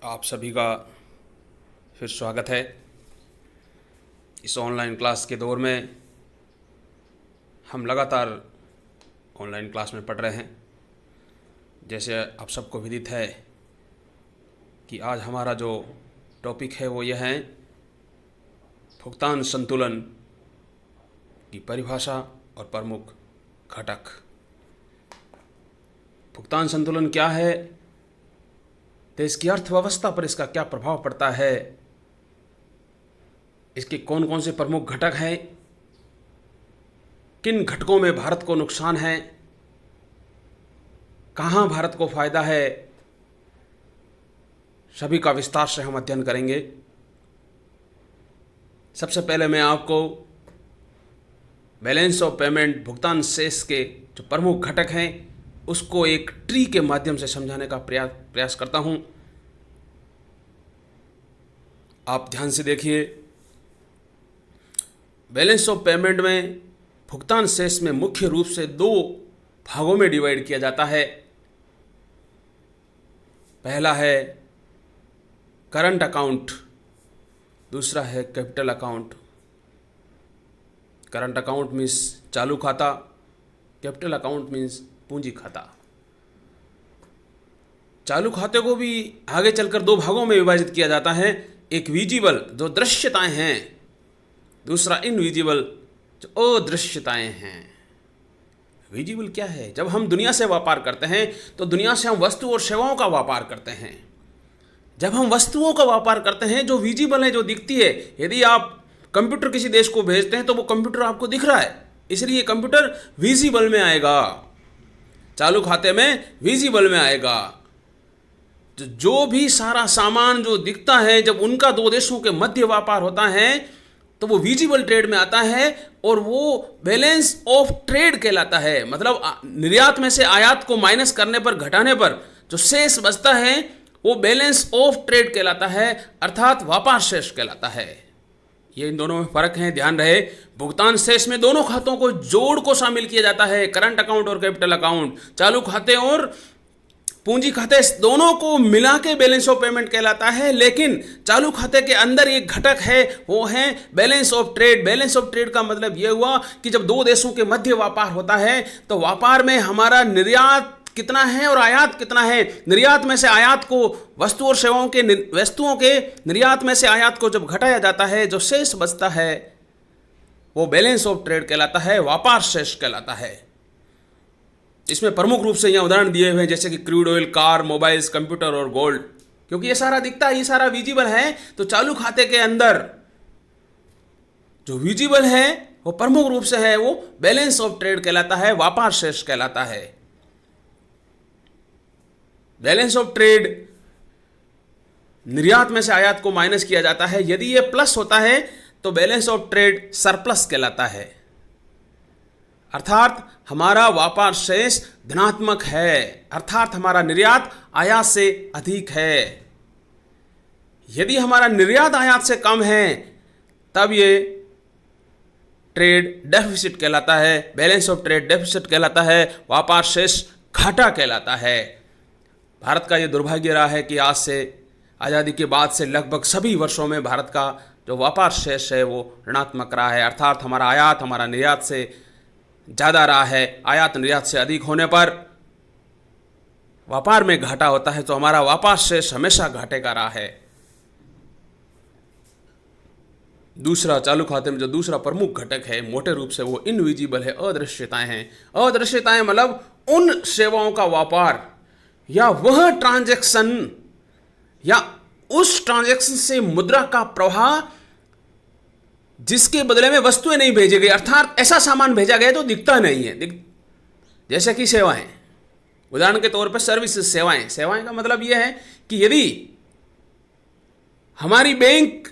आप सभी का फिर स्वागत है इस ऑनलाइन क्लास के दौर में। हम लगातार ऑनलाइन क्लास में पढ़ रहे हैं। जैसे आप सबको विदित है कि आज हमारा जो टॉपिक है वो यह है भुगतान संतुलन की परिभाषा और प्रमुख घटक। भुगतान संतुलन क्या है, देश की अर्थव्यवस्था पर इसका क्या प्रभाव पड़ता है, इसके कौन कौन से प्रमुख घटक हैं, किन घटकों में भारत को नुकसान है, कहाँ भारत को फायदा है, सभी का विस्तार से हम अध्ययन करेंगे। सबसे पहले मैं आपको बैलेंस ऑफ पेमेंट, भुगतान शेष के जो प्रमुख घटक हैं उसको एक ट्री के माध्यम से समझाने का प्रयास करता हूं। आप ध्यान से देखिए। बैलेंस ऑफ पेमेंट में भुगतान शेष में मुख्य रूप से दो भागों में डिवाइड किया जाता है। पहला है करंट अकाउंट, दूसरा है capital account. Current account means चालू खाता, कैपिटल अकाउंट मीन्स पूंजी खाता। चालू खाते को भी आगे चलकर दो भागों में विभाजित किया जाता है। एक विजिबल जो दृश्यताएं हैं, दूसरा इनविजिबल जो अदृश्यताएं हैं। विजिबल क्या है? जब हम दुनिया से व्यापार करते हैं तो दुनिया से हम वस्तु और सेवाओं का व्यापार करते हैं। जब हम वस्तुओं का व्यापार करते हैं जो विजिबल है, जो दिखती है, यदि आप कंप्यूटर किसी देश को भेजते हैं तो वो कंप्यूटर आपको दिख रहा है, इसलिए कंप्यूटर विजिबल में आएगा, चालू खाते में विजिबल में आएगा। जो भी सारा सामान जो दिखता है, जब उनका दो देशों के मध्य व्यापार होता है तो वो विजिबल ट्रेड में आता है और वो बैलेंस ऑफ ट्रेड कहलाता है। मतलब निर्यात में से आयात को माइनस करने पर, घटाने पर जो शेष बचता है वो बैलेंस ऑफ ट्रेड कहलाता है, अर्थात व्यापार शेष कहलाता है। ये इन दोनों में फर्क है, ध्यान रहे। भुगतान शेष में दोनों खातों को जोड़ को शामिल किया जाता है, करंट अकाउंट और कैपिटल अकाउंट। चालू खाते और पूंजी खाते दोनों को मिला के बैलेंस ऑफ पेमेंट कहलाता है। लेकिन चालू खाते के अंदर एक घटक है, वो है balance of trade. Balance of trade का मतलब यह हुआ कि जब दो देशों के मध्य व्यापार होता है तो व्यापार में हमारा निर्यात कितना है और आयात कितना है। निर्यात में से आयात को, वस्तु और सेवाओं के वस्तुओं के निर्यात में से आयात को जब घटाया जाता है, जो शेष बचता है वो बैलेंस ऑफ ट्रेड कहलाता है, व्यापार शेष कहलाता है। इसमें प्रमुख रूप से यहाँ उदाहरण दिए हुए हैं, जैसे कि crude oil, car, mobiles, computer और गोल्ड। क्योंकि ये सारा दिखता है, ये सारा विजिबल है, तो चालू खाते के अंदर जो विजिबल है वो प्रमुख रूप से है, वो बैलेंस ऑफ ट्रेड कहलाता है, व्यापार शेष कहलाता है। बैलेंस ऑफ ट्रेड निर्यात में से आयात को माइनस किया जाता है। यदि ये प्लस होता है तो बैलेंस ऑफ ट्रेड सरप्लस कहलाता है, अर्थात हमारा व्यापार शेष धनात्मक है, अर्थात हमारा निर्यात आयात से अधिक है। यदि हमारा निर्यात आयात से कम है तब ये ट्रेड डेफिसिट कहलाता है, बैलेंस ऑफ ट्रेड डेफिसिट कहलाता है, व्यापार शेष घाटा कहलाता है। भारत का ये दुर्भाग्य रहा है कि आज से, आज़ादी के बाद से लगभग सभी वर्षों में भारत का जो व्यापार शेष है वो ऋणात्मक रहा है, अर्थात हमारा आयात हमारा निर्यात से ज़्यादा रहा है। आयात निर्यात से अधिक होने पर व्यापार में घाटा होता है, तो हमारा व्यापार शेष हमेशा घाटे का रहा है। दूसरा, चालू खाते में जो दूसरा प्रमुख घटक है मोटे रूप से वो इनविजिबल है, अदृश्यताएं हैं। अदृश्यताएं मतलब उन सेवाओं का व्यापार या वह ट्रांजैक्शन या उस ट्रांजैक्शन से मुद्रा का प्रवाह जिसके बदले में वस्तुएं नहीं भेजी गई, अर्थात ऐसा सामान भेजा गया जो दिखता नहीं है। जैसे कि सेवाएं, उदाहरण के तौर पर सर्विसेज, सेवाएं। सेवाएं का मतलब यह है कि यदि हमारी बैंक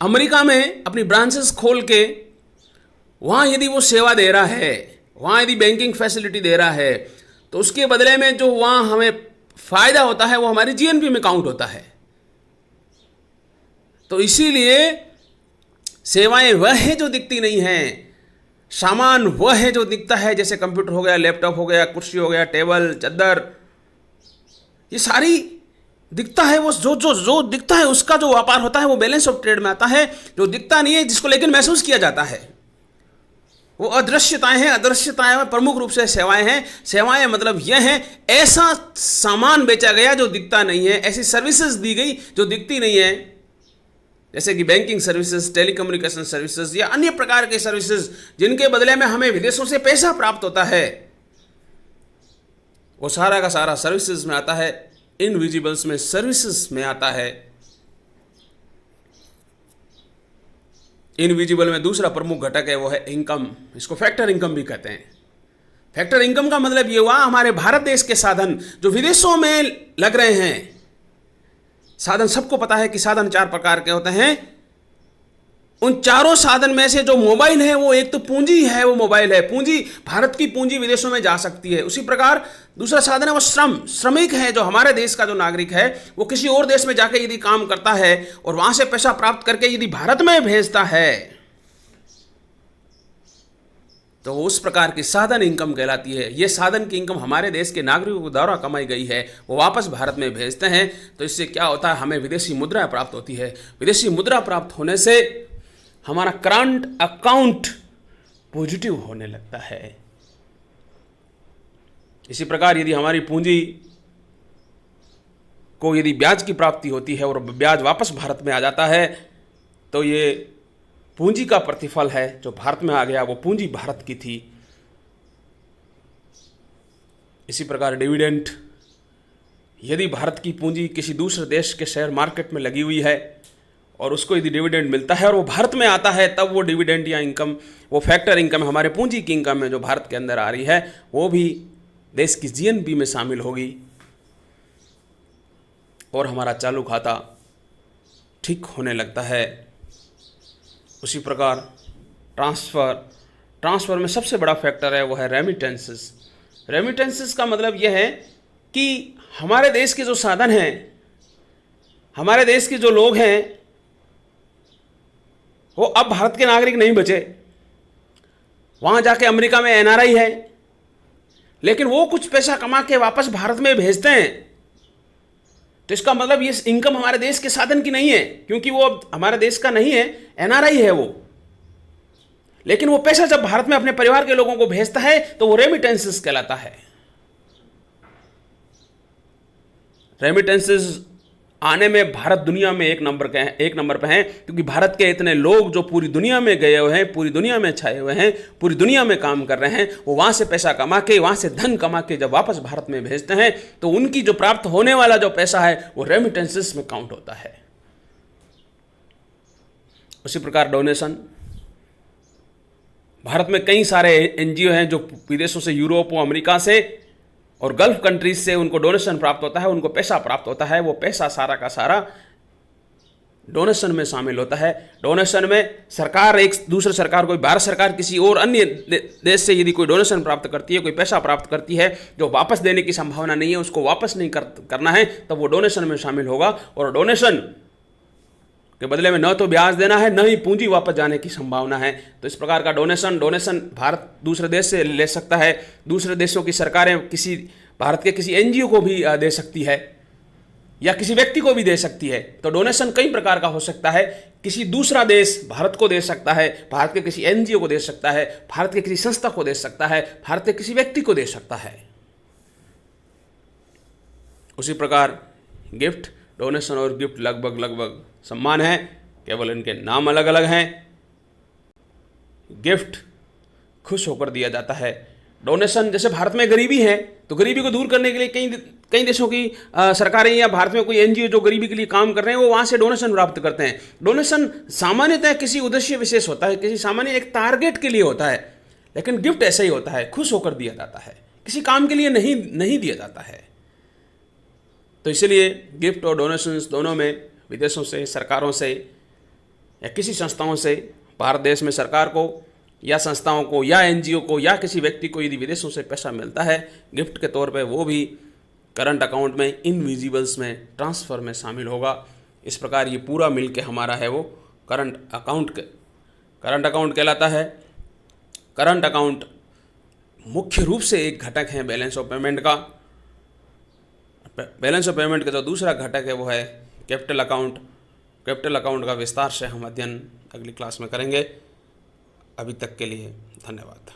अमेरिका में अपनी ब्रांचेस खोल के वहां यदि वो सेवा दे रहा है, वहां यदि बैंकिंग फैसिलिटी दे रहा है, तो उसके बदले में जो वहां हमें फायदा होता है वो हमारी जीएनपी में काउंट होता है। तो इसीलिए सेवाएं वह है जो दिखती नहीं है, सामान वह है जो दिखता है, जैसे कंप्यूटर हो गया, लैपटॉप हो गया, कुर्सी हो गया, टेबल, चद्दर, ये सारी दिखता है वो जो दिखता है उसका जो व्यापार होता है वो बैलेंस ऑफ ट्रेड में आता है। जो दिखता नहीं है जिसको लेकिन महसूस किया जाता है वो अदृश्यताएं हैं। अदृश्यताएं में प्रमुख रूप से सेवाएं हैं। सेवाएं मतलब यह हैं ऐसा सामान बेचा गया जो दिखता नहीं है, ऐसी सर्विसेज दी गई जो दिखती नहीं है, जैसे कि बैंकिंग सर्विसेज, टेलीकम्युनिकेशन सर्विसेज या अन्य प्रकार के सर्विसेज जिनके बदले में हमें विदेशों से पैसा प्राप्त होता है, वो सारा का सारा सर्विसेज में आता है। इनविजिबल्स में सर्विसेज में आता है। इनविजिबल में दूसरा प्रमुख घटक है वो है इनकम। इसको फैक्टर इनकम भी कहते हैं। फैक्टर इनकम का मतलब ये हुआ हमारे भारत देश के साधन जो विदेशों में लग रहे हैं। साधन सबको पता है कि साधन 4 प्रकार के होते हैं। उन चारों साधन में से जो मोबाइल है वो एक तो पूंजी है, वो मोबाइल है। पूंजी, भारत की पूंजी विदेशों में जा सकती है। उसी प्रकार दूसरा साधन है वो श्रम। श्रमिक है जो हमारे देश का जो नागरिक है वो किसी और देश में जाकर यदि काम करता है और वहां से पैसा प्राप्त करके यदि भारत में भेजता है तो उस प्रकार की साधन इनकम कहलाती है। ये साधन की इनकम हमारे देश के नागरिकों के द्वारा कमाई गई है, वो वापस भारत में भेजते हैं। तो इससे क्या होता है, हमें विदेशी मुद्रा प्राप्त होती है। विदेशी मुद्रा प्राप्त होने से हमारा करंट अकाउंट पॉजिटिव होने लगता है। इसी प्रकार यदि हमारी पूंजी को यदि ब्याज की प्राप्ति होती है और ब्याज वापस भारत में आ जाता है तो ये पूंजी का प्रतिफल है। जो भारत में आ गया वो पूंजी भारत की थी। इसी प्रकार डिविडेंड, यदि भारत की पूंजी किसी दूसरे देश के शेयर मार्केट में लगी हुई है और उसको यदि डिविडेंड मिलता है और वो भारत में आता है तब वो डिविडेंड या इनकम, वो फैक्टर इनकम हमारे पूंजी की इनकम है जो भारत के अंदर आ रही है, वो भी देश की जीएनपी में शामिल होगी और हमारा चालू खाता ठीक होने लगता है। उसी प्रकार ट्रांसफ़र में सबसे बड़ा फैक्टर है वो है रेमिटेंसेस। रेमिटेंसेस का मतलब यह है कि हमारे देश के जो साधन हैं, हमारे देश के जो लोग हैं, वो अब भारत के नागरिक नहीं बचे। वहां जाके अमेरिका में एनआरआई है, लेकिन वो कुछ पैसा कमा के वापस भारत में भेजते हैं। तो इसका मतलब ये इनकम हमारे देश के साधन की नहीं है, क्योंकि वो अब हमारे देश का नहीं है, एनआरआई है वो। लेकिन वो पैसा जब भारत में अपने परिवार के लोगों को भेजता है तो वो रेमिटेंसेस कहलाता है। रेमिटेंसेस आने में भारत दुनिया में एक नंबर पे हैं, क्योंकि भारत के इतने लोग जो पूरी दुनिया में गए हुए हैं, पूरी दुनिया में छाए हुए हैं, पूरी दुनिया में काम कर रहे हैं, वो वहां से पैसा कमा के, वहां से धन कमा के जब वापस भारत में भेजते हैं तो उनकी जो प्राप्त होने वाला जो पैसा है वो रेमिटेंसेस में काउंट होता है। उसी प्रकार डोनेशन, भारत में कई सारे एनजीओ हैं जो विदेशों से, यूरोप और अमेरिका से और गल्फ कंट्रीज से उनको डोनेशन प्राप्त होता है, उनको पैसा प्राप्त होता है। वो पैसा सारा का सारा डोनेशन में शामिल होता है। डोनेशन में सरकार, एक दूसरे सरकार, कोई भारत सरकार किसी और अन्य देश से यदि कोई डोनेशन प्राप्त करती है, कोई पैसा प्राप्त करती है जो वापस देने की संभावना नहीं है, उसको वापस नहीं करना है, तब वो डोनेशन में शामिल होगा। और डोनेशन के बदले में न तो ब्याज देना है, न ही पूंजी वापस जाने की संभावना है। तो इस प्रकार का डोनेशन भारत दूसरे देश से ले सकता है। दूसरे देशों की सरकारें किसी भारत के किसी एनजीओ को भी दे सकती है या किसी व्यक्ति को भी दे सकती है। तो डोनेशन कई प्रकार का हो सकता है। किसी दूसरा देश भारत को दे सकता है, भारत के किसी एनजीओ को दे सकता है, भारत के किसी संस्था को दे सकता है, भारत के किसी व्यक्ति को दे सकता है। उसी प्रकार गिफ्ट, डोनेशन और गिफ्ट लगभग समान है, केवल इनके नाम अलग अलग हैं। गिफ्ट खुश होकर दिया जाता है। डोनेशन, जैसे भारत में गरीबी है तो गरीबी को दूर करने के लिए कई देशों की सरकारें या भारत में कोई एनजीओ जो गरीबी के लिए काम कर रहे हैं वो वहाँ से डोनेशन प्राप्त करते हैं। डोनेशन सामान्यतः किसी उद्देश्य विशेष होता है, किसी सामान्य एक टारगेट के लिए होता है, लेकिन गिफ्ट ऐसा ही होता है, खुश होकर दिया जाता है, किसी काम के लिए नहीं दिया जाता है। तो इसलिए गिफ्ट और डोनेशंस दोनों में विदेशों से, सरकारों से या किसी संस्थाओं से, भारत देश में सरकार को या संस्थाओं को या एनजीओ को या किसी व्यक्ति को यदि विदेशों से पैसा मिलता है गिफ्ट के तौर पे, वो भी करंट अकाउंट में, इनविजिबल्स में, ट्रांसफ़र में शामिल होगा। इस प्रकार ये पूरा मिल के हमारा है वो करंट अकाउंट कहलाता है। करंट अकाउंट मुख्य रूप से एक घटक है बैलेंस ऑफ पेमेंट का। बैलेंस ऑफ पेमेंट का जो दूसरा घटक है वो है कैपिटल अकाउंट। कैपिटल अकाउंट का विस्तार से हम अध्ययन अगली क्लास में करेंगे। अभी तक के लिए धन्यवाद।